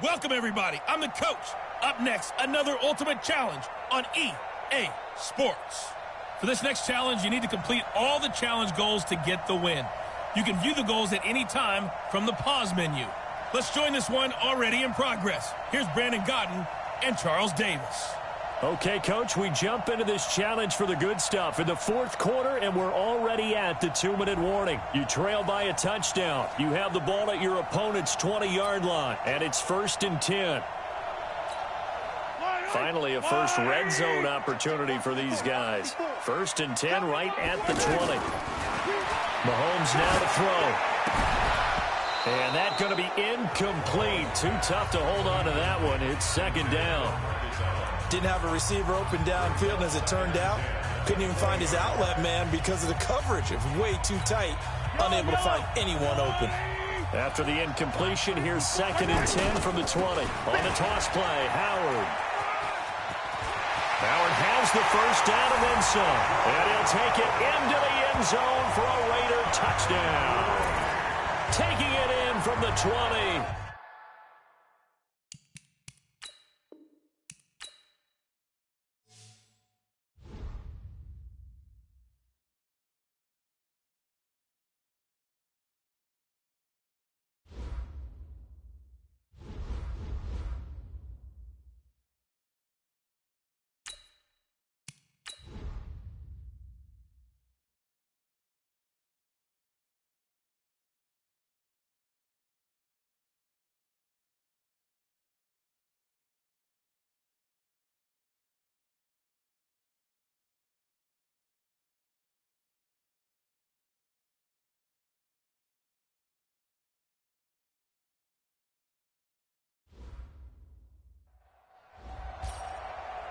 Welcome, everybody. I'm the coach. Up next, another ultimate challenge on EA Sports. For this next challenge, you need to complete all the challenge goals to get the win. You can view the goals at any time from the pause menu. Let's join this one already in progress. Here's Brandon Godden and Charles Davis. Okay, Coach, we jump into this challenge for the good stuff in the fourth quarter, and we're already at the 2-minute warning. You trail by a touchdown. You have the ball at your opponent's 20-yard line, and it's 1st and 10. Finally, a first red zone opportunity for these guys. 1st and 10 right at the 20. Mahomes now to throw. And that's going to be incomplete. Too tough to hold on to that one. It's 2nd down. Didn't have a receiver open downfield, and as it turned out, couldn't even find his outlet man because of the coverage. It was way too tight, unable to find anyone open. After the incompletion, here's 2nd and 10 from the 20. On the toss play, Howard. Howard has the first down and then some. And he'll take it into the end zone for a Raider touchdown. Taking it in from the 20.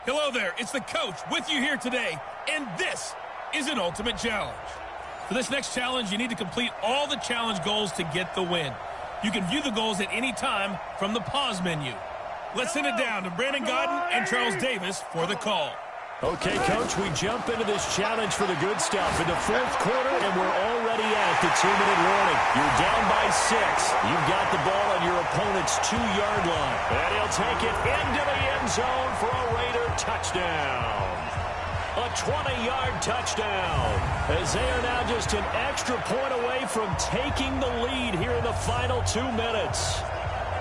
Hello there, it's the coach with you here today, and this is an ultimate challenge. For this next challenge, you need to complete all the challenge goals to get the win. You can view the goals at any time from the pause menu. Let's send it down to Brandon Godden and Charles Davis for the call. Okay, Coach, we jump into this challenge for the good stuff in the fourth quarter, and we're already at the 2-minute warning. You're down by 6. You've got the ball on your opponent's 2-yard line. And he'll take it into the end zone for a Raider touchdown. A 20-yard touchdown. As they are now just an extra point away from taking the lead here in the final 2 minutes.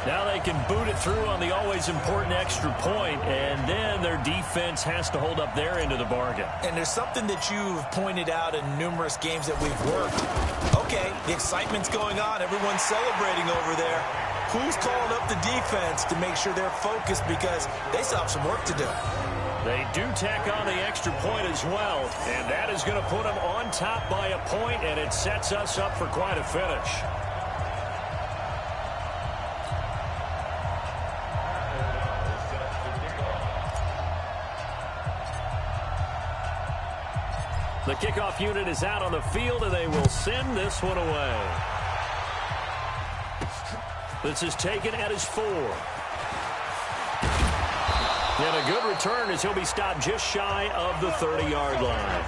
Now they can boot it through on the always important extra point, and then their defense has to hold up their end of the bargain. And there's something that you've pointed out in numerous games that we've worked. Okay, the excitement's going on. Everyone's celebrating over there. Who's calling up the defense to make sure they're focused because they still have some work to do? They do tack on the extra point as well, and that is going to put them on top by a point, and it sets us up for quite a finish. The kickoff unit is out on the field, and they will send this one away. This is taken at his 4. And a good return as he'll be stopped just shy of the 30-yard line.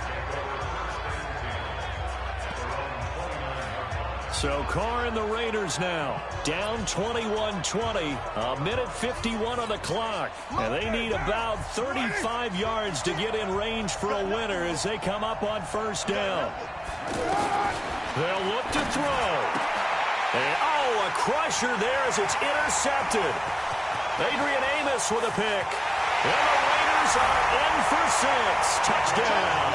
So Carr and the Raiders now down 21-20, a minute 51 on the clock. And they need about 35 yards to get in range for a winner as they come up on first down. They'll look to throw. And, a crusher there as it's intercepted. Adrian Amos with a pick. And the Raiders are in for 6. Touchdown.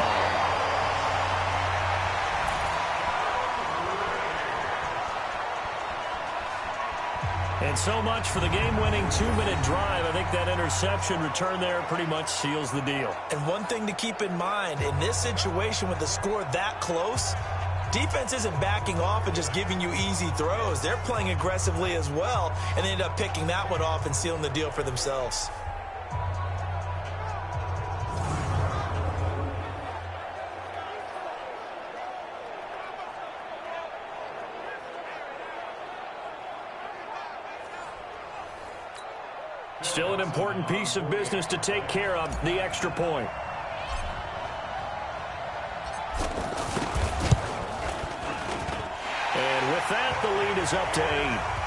And so much for the game-winning 2-minute drive. I think that interception return there pretty much seals the deal. And one thing to keep in mind, in this situation with the score that close, defense isn't backing off and just giving you easy throws. They're playing aggressively as well, and they end up picking that one off and sealing the deal for themselves. Still an important piece of business to take care of, the extra point. And with that, the lead is up to 8.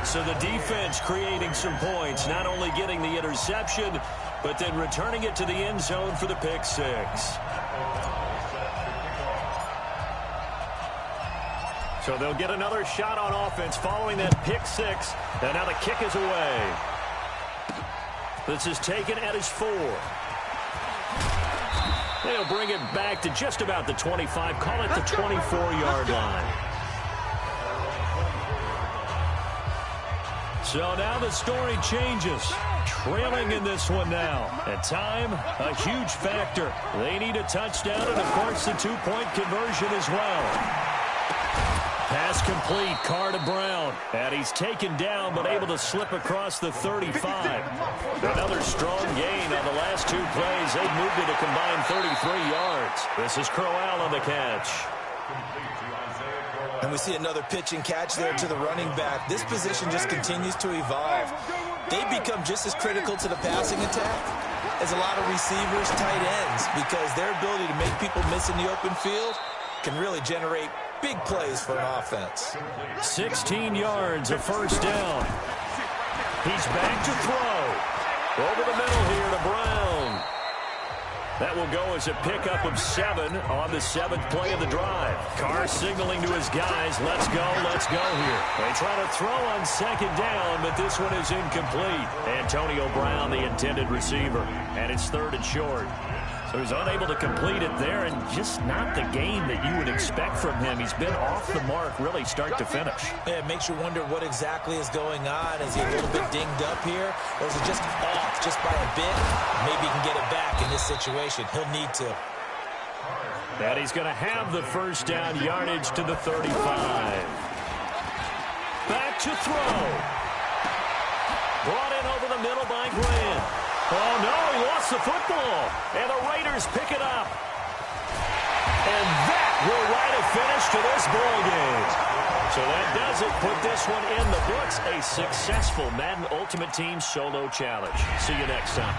So the defense creating some points, not only getting the interception, but then returning it to the end zone for the pick six. So they'll get another shot on offense following that pick six. And now the kick is away. This is taken at his 4. They'll bring it back to just about the 25. Call it the 24-yard line. So now the story changes. Trailing in this one now. At time, a huge factor. They need a touchdown and, of course, the 2-point conversion as well. Pass complete, Carr to Brown. And he's taken down but able to slip across the 35. Another strong gain on the last 2 plays. They've moved it a combined 33 yards. This is Crowell on the catch. And we see another pitch and catch there to the running back. This position just continues to evolve. They become just as critical to the passing attack as a lot of receivers, tight ends, because their ability to make people miss in the open field can really generate big plays for an offense. 16 yards, a first down. He's back to throw. Over the middle here to Brown. That will go as a pickup of 7 on the 7th play of the drive. Carr signaling to his guys, let's go here. They try to throw on 2nd down, but this one is incomplete. Antonio Brown, the intended receiver, and it's 3rd and short. So he's unable to complete it there, and just not the game that you would expect from him. He's been off the mark really start to finish. Yeah, it makes you wonder what exactly is going on. Is he a little bit dinged up here, or is it just off just by a bit? Maybe he can get it back in this situation. He'll need to. And he's going to have the first down yardage to the 35. Back to throw. Brought in over the middle by Grant. Oh, no, he lost the football. And the Raiders pick it up. And that will write a finish to this ball game. So that does it. Put this one in the books. A successful Madden Ultimate Team solo challenge. See you next time.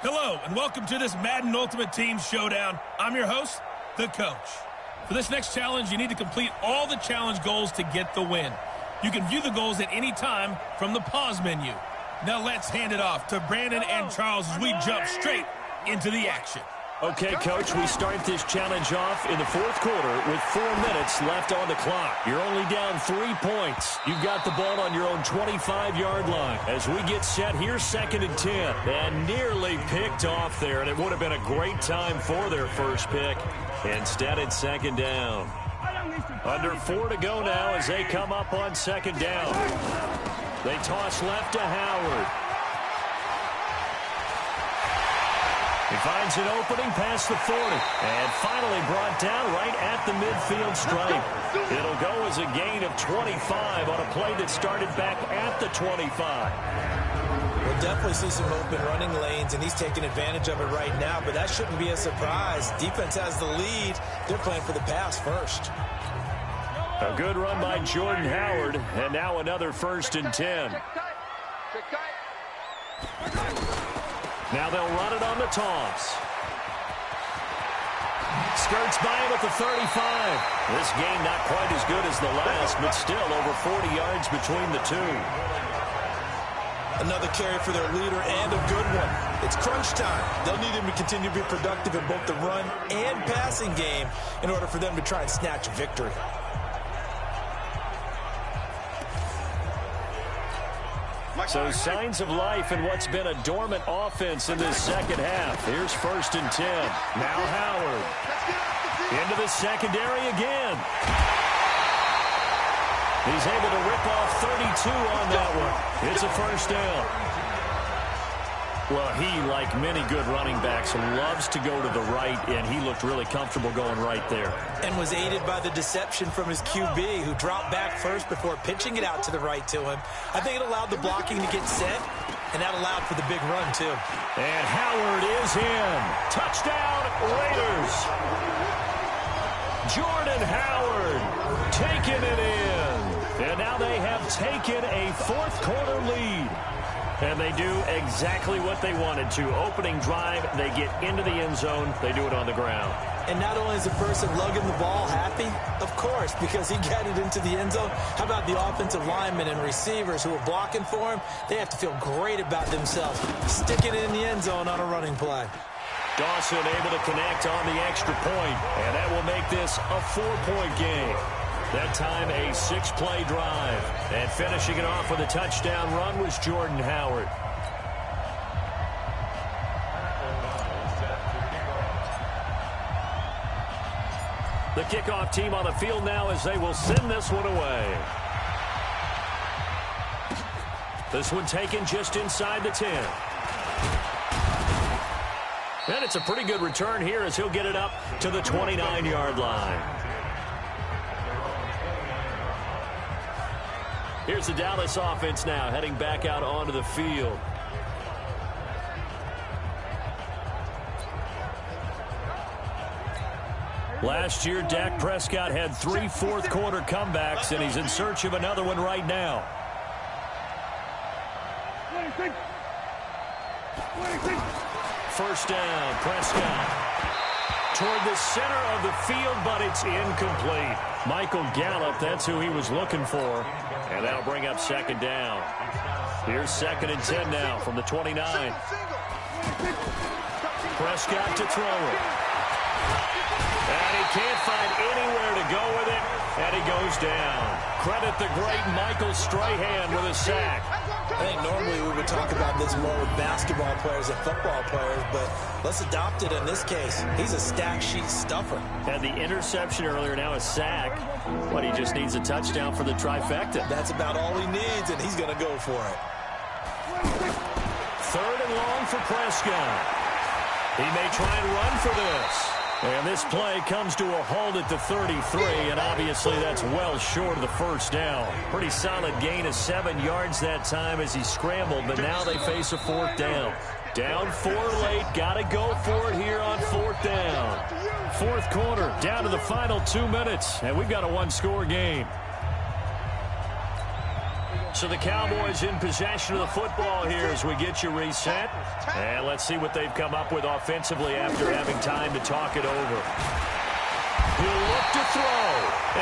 Hello, and welcome to this Madden Ultimate Team Showdown. I'm your host, The Coach. For this next challenge, you need to complete all the challenge goals to get the win. You can view the goals at any time from the pause menu. Now let's hand it off to Brandon and Charles as we jump straight into the action. Okay, Coach, we start this challenge off in the fourth quarter with 4 minutes left on the clock. You're only down 3 points. You've got the ball on your own 25-yard line. As we get set, here's 2nd and 10. And nearly picked off there, and it would have been a great time for their first pick. Instead, it's 2nd down. Under 4 to go now as they come up on 2nd down. They toss left to Howard. He finds an opening past the 40. And finally brought down right at the midfield stripe. It'll go as a gain of 25 on a play that started back at the 25. We'll definitely see some open running lanes, and he's taking advantage of it right now, but that shouldn't be a surprise. Defense has the lead. They're playing for the pass first. A good run by Jordan Howard, and now another 1st and 10. Now they'll run it on the toss. Skirts by him at the 35. This game not quite as good as the last, but still over 40 yards between the two. Another carry for their leader and a good one. It's crunch time. They'll need him to continue to be productive in both the run and passing game in order for them to try and snatch a victory. So signs of life in what's been a dormant offense in this second half. Here's 1st and 10. Now Howard. Into the secondary again. He's able to rip off 32 on that one. It's a 1st down. Well, he, like many good running backs, loves to go to the right, and he looked really comfortable going right there. And was aided by the deception from his QB, who dropped back first before pitching it out to the right to him. I think it allowed the blocking to get set, and that allowed for the big run, too. And Howard is in. Touchdown, Raiders. Jordan Howard taking it in. And now they have taken a fourth quarter lead. And they do exactly what they wanted to. Opening drive, they get into the end zone. They do it on the ground. And not only is the person lugging the ball happy, of course, because he got it into the end zone. How about the offensive linemen and receivers who are blocking for him? They have to feel great about themselves, sticking it in the end zone on a running play. Dawson able to connect on the extra point, and that will make this a 4-point game. That time a 6-play drive. And finishing it off with a touchdown run was Jordan Howard. The kickoff team on the field now as they will send this one away. This one taken just inside the 10. And it's a pretty good return here as he'll get it up to the 29-yard line. Here's the Dallas offense now heading back out onto the field. Last year, Dak Prescott had 3 fourth-quarter comebacks, and he's in search of another one right now. First down, Prescott. Toward the center of the field, but it's incomplete. Michael Gallup, that's who he was looking for. And that'll bring up 2nd down. Here's 2nd and 10 now from the 29. Prescott to throw it. And he can't find anywhere to go with it, and he goes down. Credit the great Michael Strahan with a sack. I think normally we would talk about this more with basketball players and football players, but let's adopt it in this case. He's a stat sheet stuffer. Had the interception earlier, now a sack. But he just needs a touchdown for the trifecta. That's about all he needs, and he's going to go for it. 3rd and long for Prescott. He may try and run for this. And this play comes to a halt at the 33, and obviously that's well short of the first down. Pretty solid gain of 7 yards that time as he scrambled, but now they face a 4th down. Down 4 late, got to go for it here on 4th down. 4th quarter, down to the final 2 minutes, and we've got a 1-score game. So the Cowboys in possession of the football here as we get you reset. And let's see what they've come up with offensively after having time to talk it over. He'll look to throw,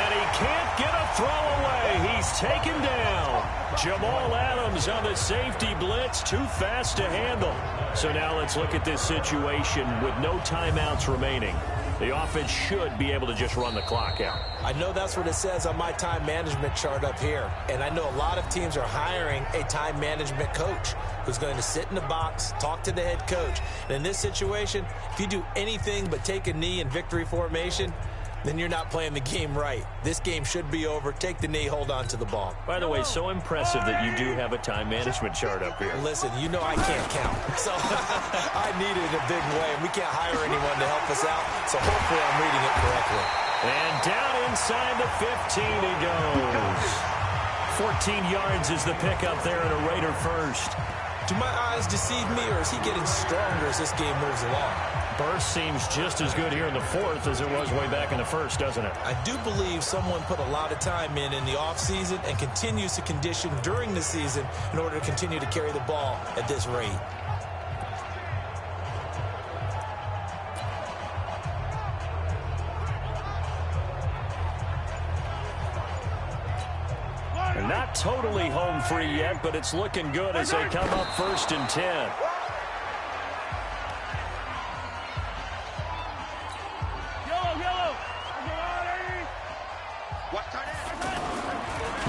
and he can't get a throw away. He's taken down. Jamal Adams on the safety blitz, too fast to handle. So now let's look at this situation with no timeouts remaining. The offense should be able to just run the clock out. I know that's what it says on my time management chart up here. And I know a lot of teams are hiring a time management coach who's going to sit in the box, talk to the head coach. And in this situation, if you do anything but take a knee in victory formation, then you're not playing the game right. This game should be over. Take the knee, hold on to the ball. By the way, so impressive that you do have a time management chart up here. Listen, you know I can't count. So I need it in a big way. We can't hire anyone to help us out. So hopefully I'm reading it correctly. And down inside the 15 he goes. 14 yards is the pickup there and a Raider first. Do my eyes deceive me, or is he getting stronger as this game moves along? Burst seems just as good here in the fourth as it was way back in the first, doesn't it? I do believe someone put a lot of time in the offseason and continues to condition during the season in order to continue to carry the ball at this rate. Not totally home free yet, but it's looking good as they come up 1st and 10.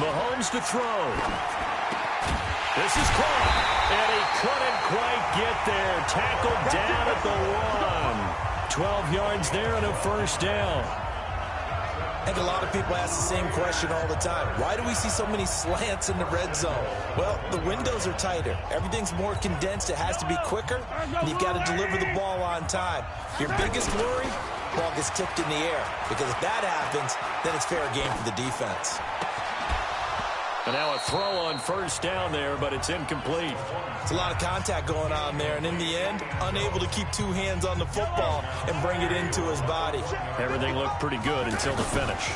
Mahomes to throw. This is caught, and he couldn't quite get there. Tackled down at the 1. 12 yards there and a first down. I think a lot of people ask the same question all the time. Why do we see so many slants in the red zone? Well, the windows are tighter. Everything's more condensed. It has to be quicker, and you've got to deliver the ball on time. Your biggest worry, ball gets tipped in the air, because if that happens, then it's fair game for the defense. And now a throw on first down there, but it's incomplete. It's a lot of contact going on there, and in the end, unable to keep two hands on the football and bring it into his body. Everything looked pretty good until the finish.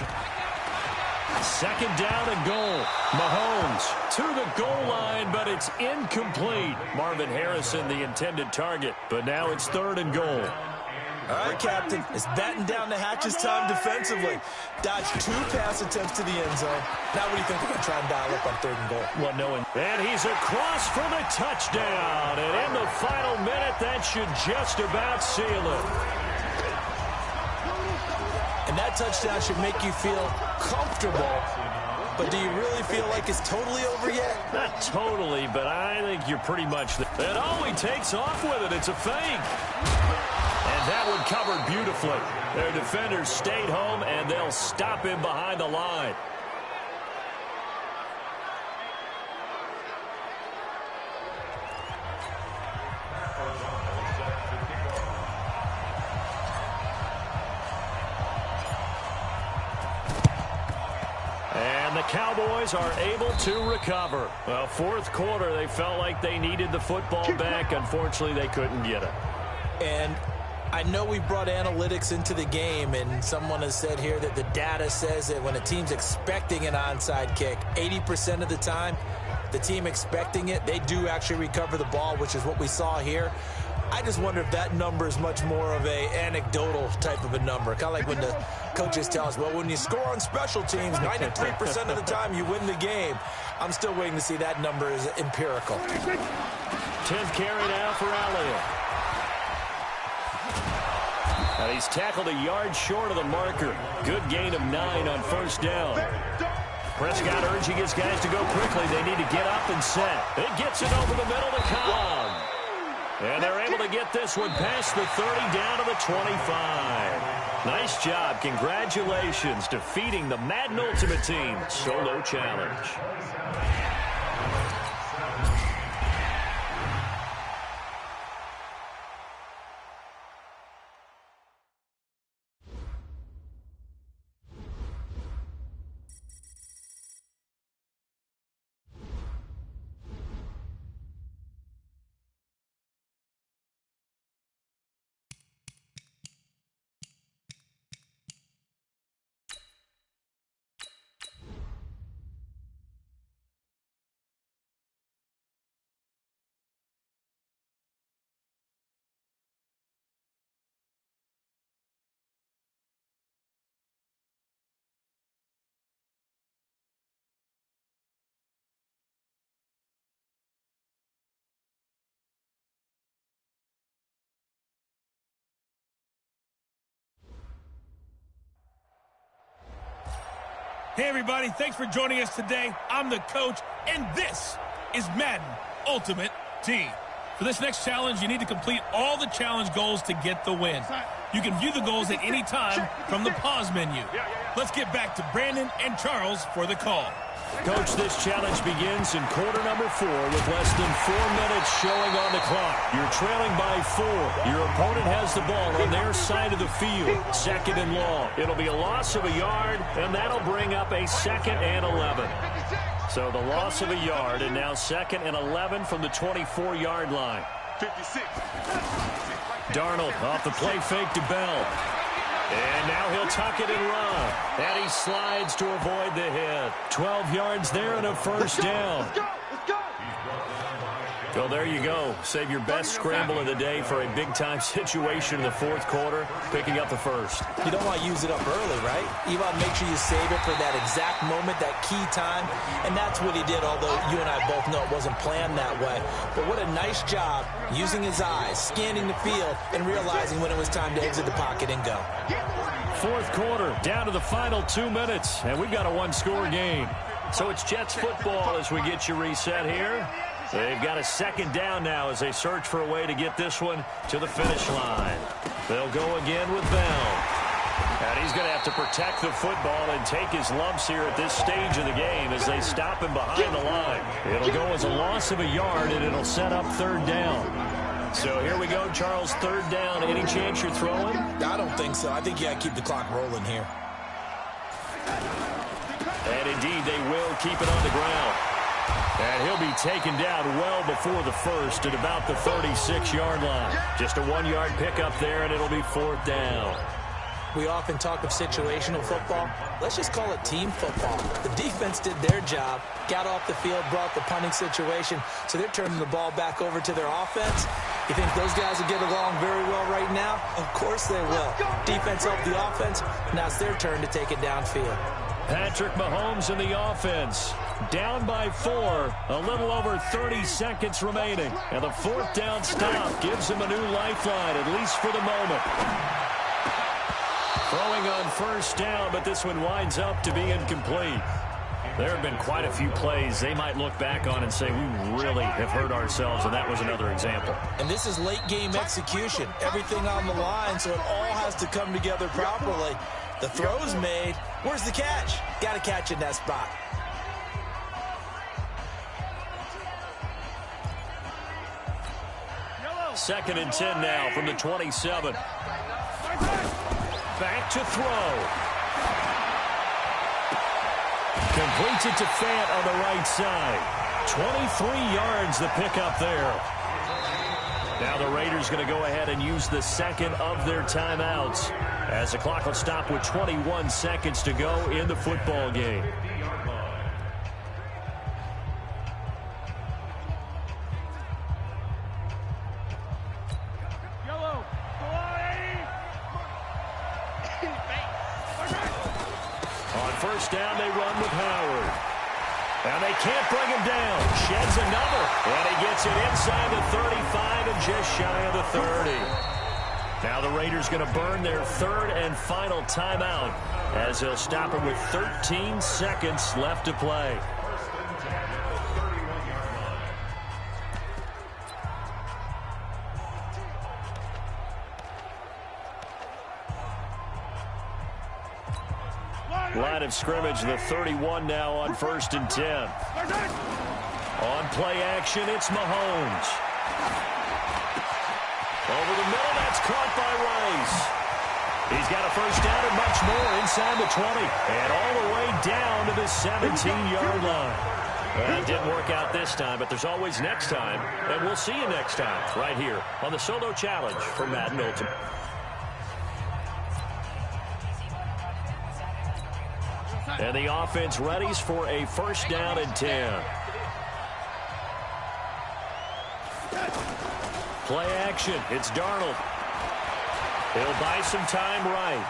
2nd down and goal. Mahomes to the goal line, but it's incomplete. Marvin Harrison, the intended target, but now it's 3rd and goal. All right, Captain, it's batten down the hatches time defensively. Dodged 2 pass attempts to the end zone. Now what do you think we're going to try and dial up on 3rd and goal? Well, knowing. And he's across for the touchdown. And in the final minute, that should just about seal it. And that touchdown should make you feel comfortable. But do you really feel like it's totally over yet? Not totally, but I think you're pretty much there. And he takes off with it. It's a fake. And that one covered beautifully. Their defenders stayed home, and they'll stop him behind the line. And the Cowboys are able to recover. Well, 4th quarter, they felt like they needed the football back. Unfortunately, they couldn't get it. And I know we brought analytics into the game, and someone has said here that the data says that when a team's expecting an onside kick, 80% of the time, the team expecting it, they do actually recover the ball, which is what we saw here. I just wonder if that number is much more of a anecdotal type of a number. Kind of like when the coaches tell us, well, when you score on special teams, 93% of the time you win the game. I'm still waiting to see that number is empirical. 10th carry now for Elliott. And he's tackled a yard short of the marker. Good gain of 9 on 1st down. Prescott urging his guys to go quickly. They need to get up and set. It gets it over the middle to Cobb. And they're able to get this one past the 30 down to the 25. Nice job. Congratulations defeating the Madden Ultimate Team solo challenge. Hey, everybody. Thanks for joining us today. I'm the coach, and this is Madden Ultimate Team. For this next challenge, you need to complete all the challenge goals to get the win. You can view the goals at any time from the pause menu. Let's get back to Brandon and Charles for the call. Coach, this challenge begins in quarter number 4 with less than 4 minutes showing on the clock. You're trailing by 4. Your opponent has the ball on their side of the field. 2nd and long. It'll be a loss of a yard, and that'll bring up a 2nd and 11. So the loss of a yard, and now 2nd and 11 from the 24-yard line. 56. Darnold off the play fake to Bell. And now he'll tuck it and run. And he slides to avoid the hit. 12 yards there and a first down. Well, there you go. Save your best scramble of the day for a big-time situation in the 4th quarter, picking up the first. You don't want to use it up early, right? You want to make sure you save it for that exact moment, that key time. And that's what he did, although you and I both know it wasn't planned that way. But what a nice job using his eyes, scanning the field, and realizing when it was time to exit the pocket and go. 4th quarter, down to the final 2 minutes, and we've got a one-score game. So it's Jets football as we get you reset here. They've got a 2nd down now as they search for a way to get this one to the finish line. They'll go again with Bell. And he's going to have to protect the football and take his lumps here at this stage of the game as they stop him behind the line. It'll go as a loss of a yard, and it'll set up 3rd down. So here we go, Charles, 3rd down. Any chance you're throwing? I don't think so. I think you got to keep the clock rolling here. And indeed, they will keep it on the ground. And he'll be taken down well before the first at about the 36-yard line. Just a 1-yard pickup there, and it'll be 4th down. We often talk of situational football. Let's just call it team football. The defense did their job, got off the field, brought the punting situation, so they're turning the ball back over to their offense. You think those guys will get along very well right now? Of course they will. Defense helped the offense. Now it's their turn to take it downfield. Patrick Mahomes in the offense. Down by 4. A little over 30 seconds remaining. And the 4th down stop gives him a new lifeline, at least for the moment. Throwing on 1st down, but this one winds up to be incomplete. There have been quite a few plays they might look back on and say, we really have hurt ourselves, and that was another example. And this is late-game execution. Everything on the line, so it all has to come together properly. The throw's made. Where's the catch? Got to catch in that spot. Second and 10 now from the 27. Back to throw. Completes it to Fant on the right side. 23 yards the pickup there. Now the Raiders going to go ahead and use the 2nd of their timeouts as the clock will stop with 21 seconds to go in the football game. On 1st down, they run with Howard. And they can't bring him down. Sheds another. And he gets it inside the 35 and just shy of the 30. Now the Raiders going to burn their 3rd and final timeout as they'll stop him with 13 seconds left to play. Line of scrimmage, the 31 now on 1st and 10. On play action, it's Mahomes. Over the middle, that's caught by Rice. He's got a first down and much more inside the 20. And all the way down to the 17-yard line. Well, it didn't work out this time, but there's always next time. And we'll see you next time right here on the Solo Challenge for Madden Ultimate. And the offense readies for a 1st down and 10. Play action. It's Darnold. He'll buy some time right.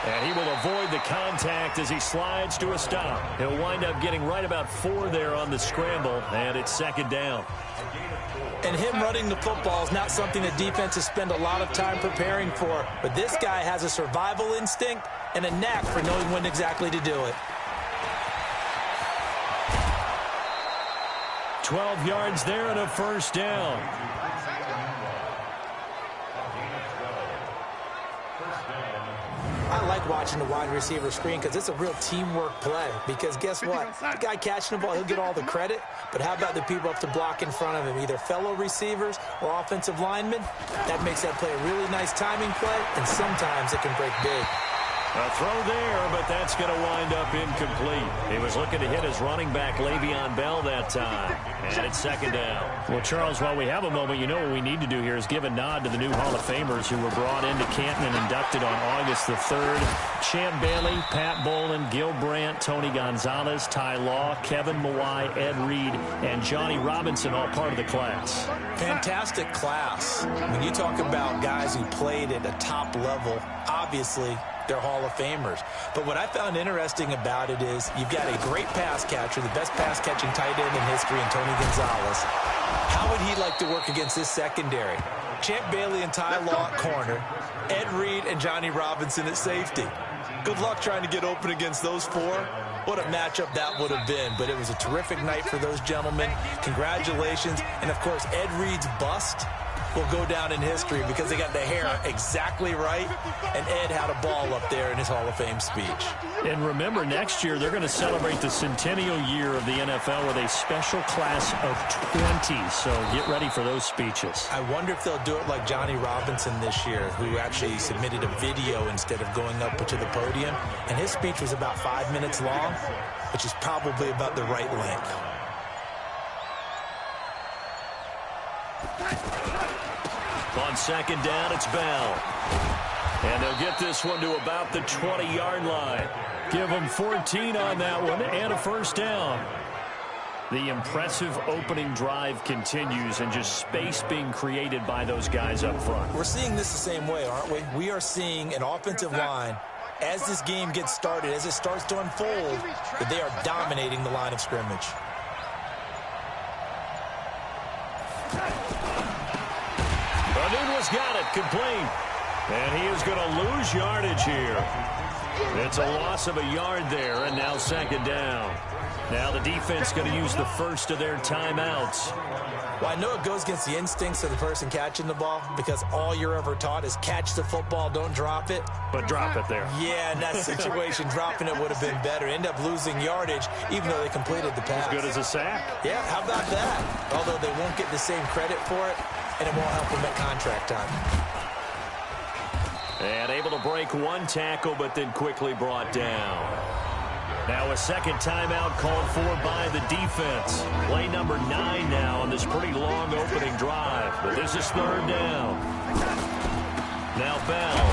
And he will avoid the contact as he slides to a stop. He'll wind up getting right about 4 there on the scramble, and it's 2nd down. And him running the football is not something that defenses spend a lot of time preparing for. But this guy has a survival instinct and a knack for knowing when exactly to do it. 12 yards there and a first down. I like watching the wide receiver screen because it's a real teamwork play. Because guess what? The guy catching the ball, he'll get all the credit. But how about the people up to block in front of him, either fellow receivers or offensive linemen? That makes that play a really nice timing play, and sometimes it can break big. A throw there, but that's going to wind up incomplete. He was looking to hit his running back, Le'Veon Bell, that time. And it's second down. Well, Charles, while we have a moment, you know what we need to do here is give a nod to the new Hall of Famers who were brought into Canton and inducted on August the 3rd. Champ Bailey, Pat Bolin, Gil Brandt, Tony Gonzalez, Ty Law, Kevin Mawai, Ed Reed, and Johnny Robinson, all part of the class. Fantastic class. When you talk about guys who played at a top level, obviously they're Hall of Famers. But what I found interesting about it is you've got a great pass catcher, the best pass-catching tight end in history, in Tony Gonzalez. How would he like to work against this secondary? Champ Bailey and Ty Law at corner, Ed Reed and Johnny Robinson at safety. Good luck trying to get open against those four. What a matchup that would have been. But it was a terrific night for those gentlemen. Congratulations. And, of course, Ed Reed's bust will go down in history because they got the hair exactly right, and Ed had a ball up there in his Hall of Fame speech. And remember, next year they're going to celebrate the centennial year of the NFL with a special class of 20, so get ready for those speeches. I wonder if they'll do it like Johnny Robinson this year, who actually submitted a video instead of going up to the podium, and his speech was about 5 minutes long, which is probably about the right length. On second down, it's Bell. And they'll get this one to about the 20-yard line. Give them 14 on that one and a first down. The impressive opening drive continues and just space being created by those guys up front. We're seeing this the same way, aren't we? We are seeing an offensive line, as this game gets started, as it starts to unfold, that they are dominating the line of scrimmage. Nunez got it, complete. And he is going to lose yardage here. It's a loss of a yard there, and now second down. Now the defense going to use the first of their timeouts. Well, I know it goes against the instincts of the person catching the ball because all you're ever taught is catch the football, don't drop it. But drop it there. Yeah, in that situation, dropping it would have been better. End up losing yardage, even though they completed the pass. As good as a sack. Yeah, how about that? Although they won't get the same credit for it, and it won't help them at contract time. And able to break one tackle, but then quickly brought down. Now a second timeout called for by the defense. Play number 9 now on this pretty long opening drive. But this is third down. Now Bell.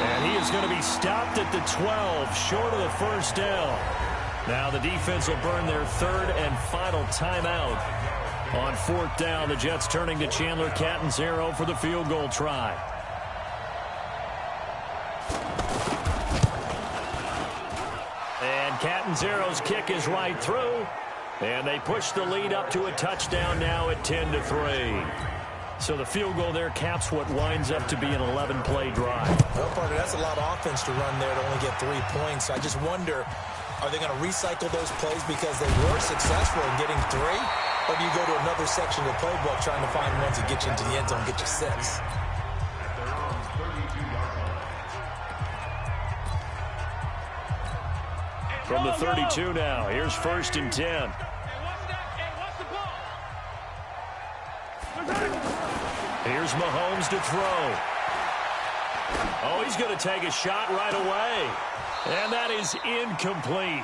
And he is going to be stopped at the 12, short of the first down. Now the defense will burn their third and final timeout. On fourth down, the Jets turning to Chandler Catanzaro for the field goal try. And Catanzaro's kick is right through. And they push the lead up to a touchdown now at 10-3. So the field goal there caps what winds up to be an 11-play drive. Well, partner, that's a lot of offense to run there to only get 3 points. I just wonder, are they going to recycle those plays because they were successful in getting 3? Or do you go to another section of the playbook trying to find ones that get you into the end zone and get you 6? From the 32 now, here's first and 10. Here's Mahomes to throw. Oh, he's going to take a shot right away. And that is incomplete.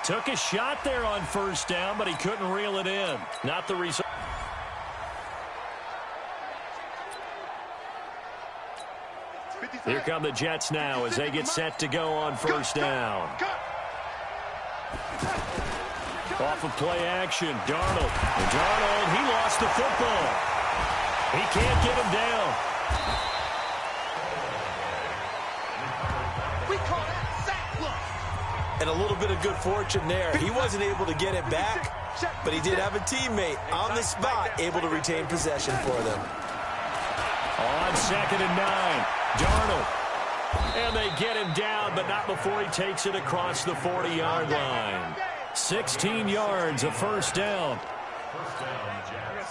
Took a shot there on first down, but he couldn't reel it in. Not the result. Here come the Jets now as they get set to go on first down. Off of play action, Darnold. And Darnold, he lost the football. He can't get him down. We call that sack flush. And a little bit of good fortune there. He wasn't able to get it back, but he did have a teammate on the spot able to retain possession for them. On second and 9, Darnold. And they get him down, but not before he takes it across the 40-yard line. 16 yards, a first down.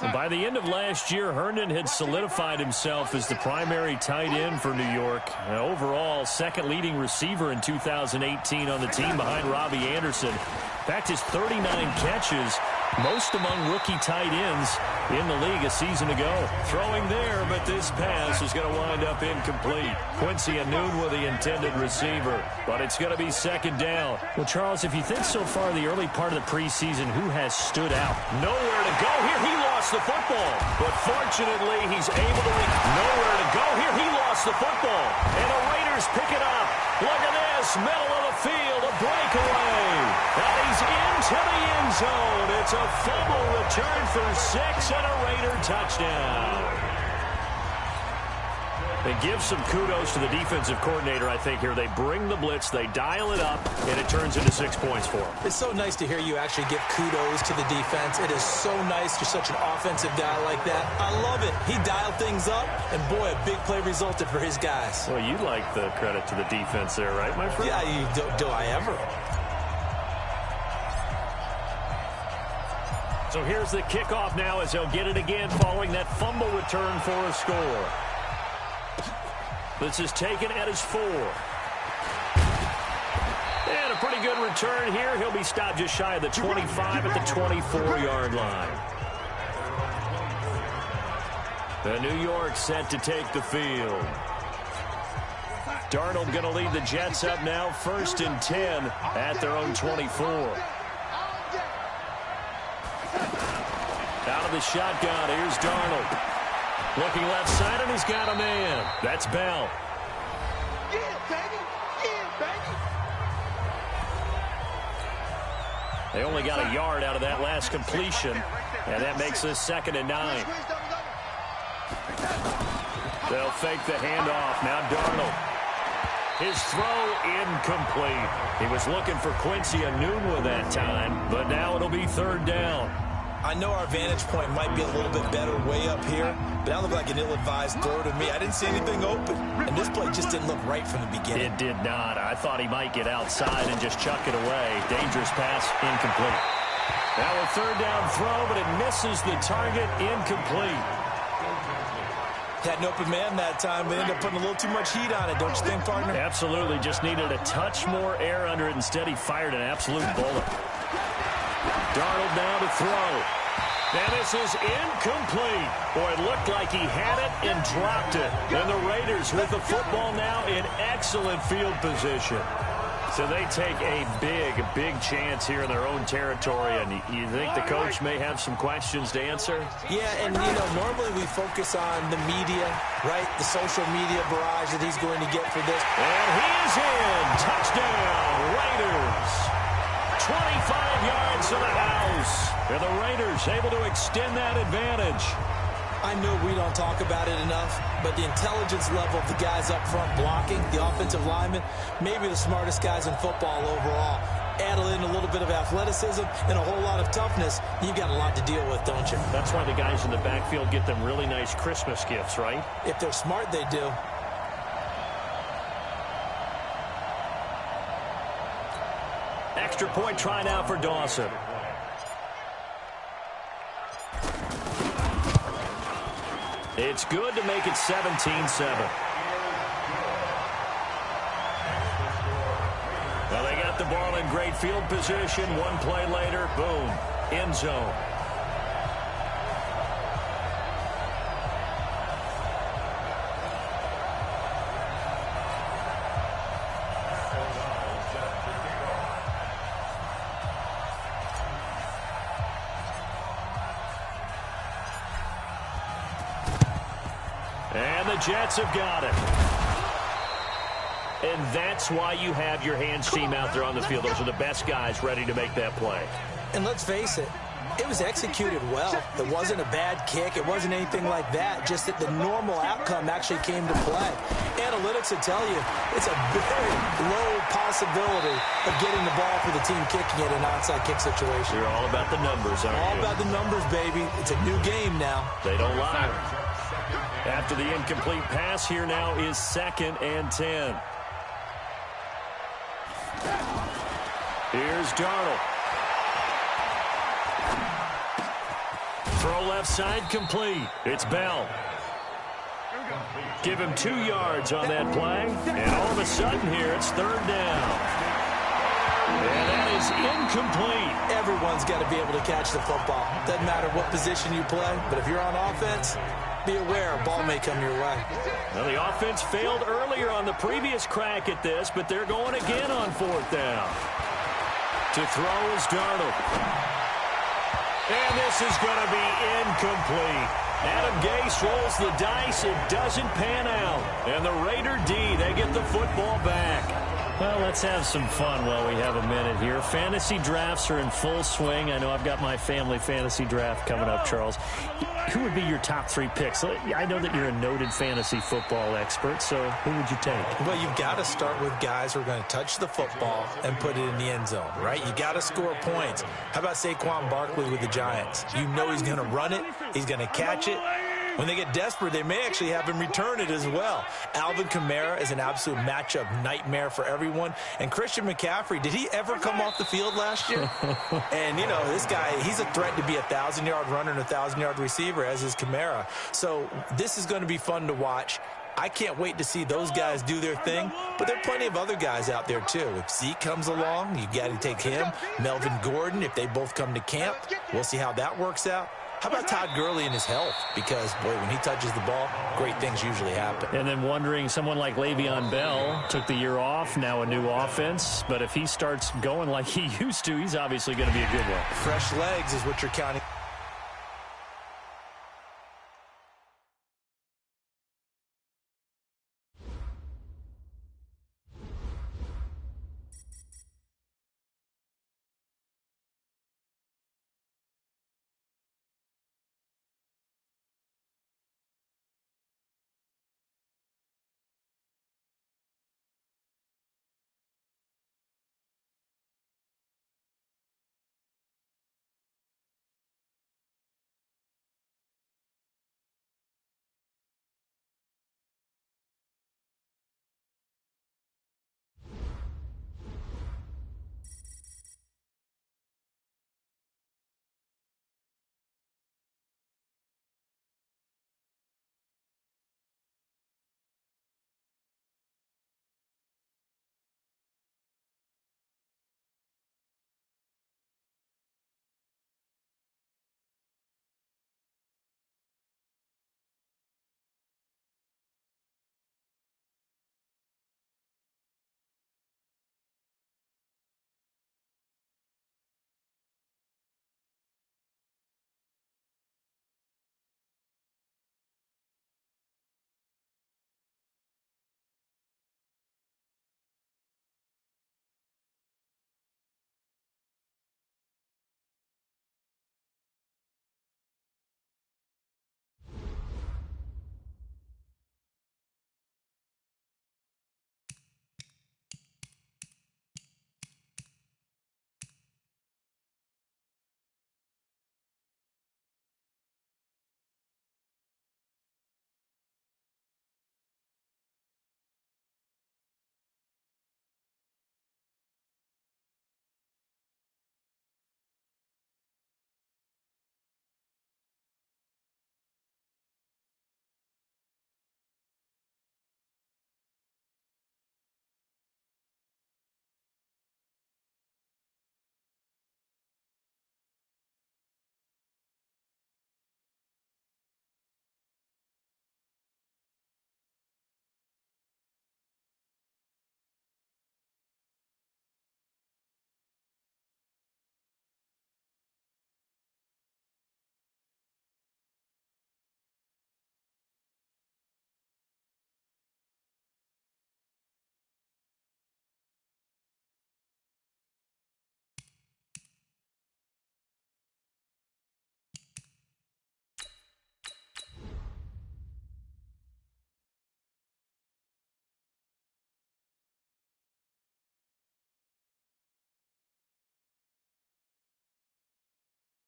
And by the end of last year, Herndon had solidified himself as the primary tight end for New York. Overall, second leading receiver in 2018 on the team behind Robbie Anderson. In fact, his 39 catches, most among rookie tight ends in the league a season ago. Throwing there, but this pass is going to wind up incomplete. Quincy Anoon with the intended receiver, but it's going to be second down. Well, Charles, if you think so far the early part of the preseason, who has stood out? Nowhere to go here. He lost the football, but fortunately, he's able to nowhere to go here. He lost the football, and the Raiders pick it up. Look at this, middle of the field, a breakaway, and he's into the end zone. It's a fumble return for 6 and a Raider touchdown. They give some kudos to the defensive coordinator, I think, here. They bring the blitz, they dial it up, and it turns into 6 points for them. It's so nice to hear you actually give kudos to the defense. It is so nice. You're such an offensive guy like that. I love it. He dialed things up, and boy, a big play resulted for his guys. Well, you like the credit to the defense there, right, my friend? Yeah, do I ever? So here's the kickoff now as they'll get it again following that fumble return for a score. This is taken at his 4. And a pretty good return here. He'll be stopped just shy of the 25 at the 24-yard line. The New York set to take the field. Darnold going to lead the Jets up now, 1st and 10 at their own 24. Out of the shotgun, here's Darnold. Looking left side, and he's got a man. That's Bell. Yeah, baby. Yeah, baby. They only got a yard out of that last completion, and that makes this 2nd and 9. They'll fake the handoff. Now Darnold. His throw incomplete. He was looking for Quincy Anoon with that time, but now it'll be 3rd down. I know our vantage point might be a little bit better way up here, but that looked like an ill-advised throw to me. I didn't see anything open, and this play just didn't look right from the beginning. It did not. I thought he might get outside and just chuck it away. Dangerous pass, incomplete. Now a 3rd down throw, but it misses the target, incomplete. Had an open man that time, but ended up putting a little too much heat on it, don't you think, partner? Absolutely. Just needed a touch more air under it. Instead, he fired an absolute bullet. Darnold now to throw. And this is incomplete. Boy, it looked like he had it and dropped it. And the Raiders with the football now in excellent field position. So they take a big chance here in their own territory. And you think the coach may have some questions to answer? Yeah, and, normally we focus on the media, right? The social media barrage that he's going to get for this. And he is in. Touchdown, Raiders. 25 yards to the house. And the Raiders able to extend that advantage. I know we don't talk about it enough, but the intelligence level of the guys up front blocking, the offensive linemen, maybe the smartest guys in football overall. Add in a little bit of athleticism and a whole lot of toughness, you've got a lot to deal with, don't you? That's why the guys in the backfield get them really nice Christmas gifts, right? If they're smart, they do. Extra point try now for Dawson. It's good to make it 17-7. Well, they got the ball in great field position. One play later, boom, end zone. And the Jets have got it. And that's why you have your hands team out there on the field. Those are the best guys ready to make that play. And let's face it, it was executed well. It wasn't a bad kick. It wasn't anything like that. Just that the normal outcome actually came to play. Analytics will tell you it's a very low possibility of getting the ball for the team kicking it in an onside kick situation. You're all about the numbers, aren't you? All about the numbers, baby. It's a new game now. They don't lie. After the incomplete pass, here now is 2nd and 10. Here's Darnold. Throw left side complete. It's Bell. Give him 2 yards on that play. And all of a sudden here, it's third down. And that is incomplete. Everyone's got to be able to catch the football. Doesn't matter what position you play, but if you're on offense, be aware a ball may come your way. Well, the offense failed earlier on the previous crack at this, but they're going again on fourth down. To throw is Darnold. And this is going to be incomplete. Adam Gase rolls the dice. It doesn't pan out. And the Raider D, they get the football back. Well, let's have some fun while we have a minute here. Fantasy drafts are in full swing. I know I've got my family fantasy draft coming up, Charles. Who would be your top 3 picks? I know that you're a noted fantasy football expert, so who would you take? Well, you've got to start with guys who are going to touch the football and put it in the end zone, right? You got to score points. How about Saquon Barkley with the Giants? You know he's going to run it. He's going to catch it. When they get desperate, they may actually have him return it as well. Alvin Kamara is an absolute matchup nightmare for everyone. And Christian McCaffrey, did he ever come off the field last year? And, you know, this guy, he's a threat to be a 1,000-yard runner and a 1,000-yard receiver, as is Kamara. So this is going to be fun to watch. I can't wait to see those guys do their thing, but there are plenty of other guys out there, too. If Zeke comes along, you got to take him. Melvin Gordon, if they both come to camp, we'll see how that works out. How about Todd Gurley and his health? Because, boy, when he touches the ball, great things usually happen. And then wondering, someone like Le'Veon Bell took the year off, now a new offense. But if he starts going like he used to, he's obviously going to be a good one. Fresh legs is what you're counting.